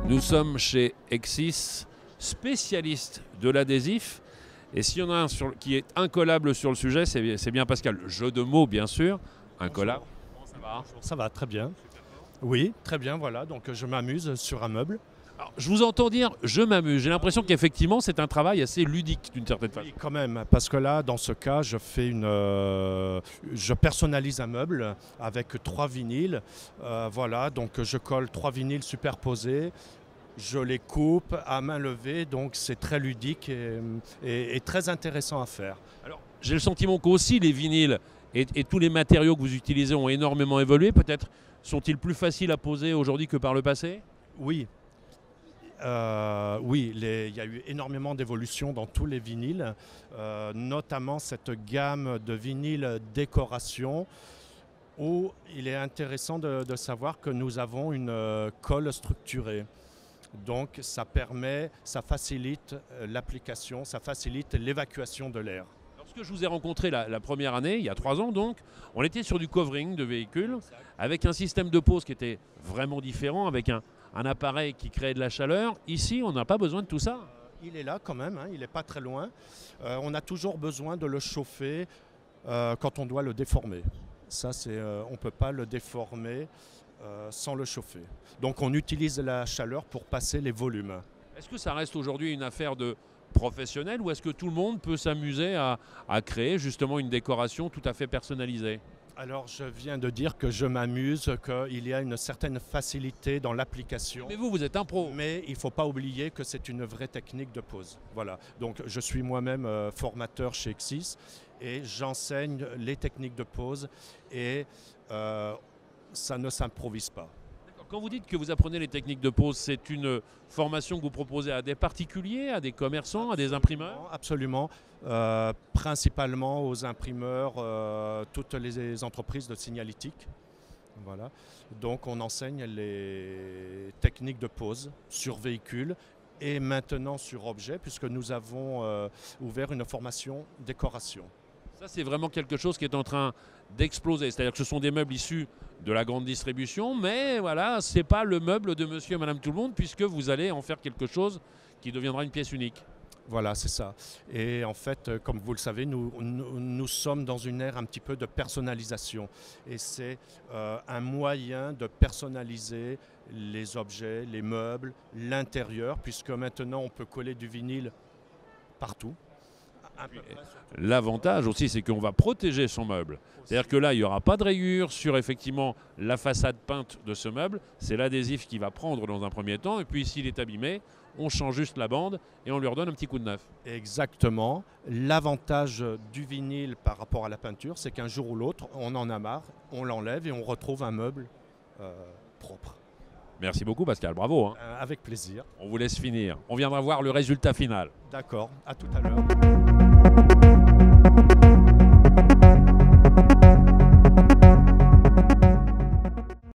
Nous sommes chez Exis, spécialiste de l'adhésif. Et s'il y en a un qui est incollable sur le sujet, c'est bien Pascal. Jeu de mots, bien sûr. Incollable. Comment ça va? Ça va, très bien. Oui, très bien, voilà. Donc je m'amuse sur un meuble. Alors, je vous entends dire « je m'amuse ». J'ai l'impression qu'effectivement, c'est un travail assez ludique d'une certaine façon. Oui, quand même, parce que là, dans ce cas, je personnalise un meuble avec 3 vinyles. Voilà, donc je colle 3 vinyles superposés. Je les coupe à main levée, donc c'est très ludique et très intéressant à faire. Alors, j'ai le sentiment qu'aussi les vinyles et tous les matériaux que vous utilisez ont énormément évolué. Peut-être sont-ils plus faciles à poser aujourd'hui que par le passé? Oui. Oui, il y a eu énormément d'évolutions dans tous les vinyles, notamment cette gamme de vinyles décoration où il est intéressant de savoir que nous avons une colle structurée. Donc ça facilite l'application, ça facilite l'évacuation de l'air. Lorsque je vous ai rencontré la première année, il y a 3 ans donc, on était sur du covering de véhicules avec un système de pose qui était vraiment différent, avec un appareil qui créait de la chaleur. Ici, on n'a pas besoin de tout ça. Il est là quand même, hein, il n'est pas très loin. On a toujours besoin de le chauffer quand on doit le déformer. Ça, on ne peut pas le déformer sans le chauffer. Donc on utilise la chaleur pour passer les volumes. Est-ce que ça reste aujourd'hui une affaire de professionnel ou est-ce que tout le monde peut s'amuser à créer justement une décoration tout à fait personnalisée? Alors je viens de dire que je m'amuse, qu'il y a une certaine facilité dans l'application. Mais vous êtes un pro. Mais il ne faut pas oublier que c'est une vraie technique de pose. Voilà. Donc je suis moi-même formateur chez Exis et j'enseigne les techniques de pose et ça ne s'improvise pas. Quand vous dites que vous apprenez les techniques de pose, c'est une formation que vous proposez à des particuliers, à des commerçants, à des imprimeurs? Absolument, principalement aux imprimeurs, toutes les entreprises de signalétique. Voilà. Donc on enseigne les techniques de pose sur véhicule et maintenant sur objet, puisque nous avons ouvert une formation décoration. Ça, c'est vraiment quelque chose qui est en train d'exploser. C'est-à-dire que ce sont des meubles issus de la grande distribution, mais voilà, ce n'est pas le meuble de monsieur et madame tout le monde, puisque vous allez en faire quelque chose qui deviendra une pièce unique. Voilà, c'est ça. Et en fait, comme vous le savez, nous sommes dans une ère un petit peu de personnalisation. Et c'est un moyen de personnaliser les objets, les meubles, l'intérieur, puisque maintenant on peut coller du vinyle partout. L'avantage aussi, c'est qu'on va protéger son meuble. C'est-à-dire que là, il n'y aura pas de rayures sur effectivement la façade peinte de ce meuble. C'est l'adhésif qui va prendre dans un premier temps. Et puis s'il est abîmé, on change juste la bande et on lui redonne un petit coup de neuf. Exactement. L'avantage du vinyle par rapport à la peinture, c'est qu'un jour ou l'autre, on en a marre, on l'enlève et on retrouve un meuble propre. Merci beaucoup Pascal, bravo. Avec plaisir. On vous laisse finir. On viendra voir le résultat final. D'accord, à tout à l'heure.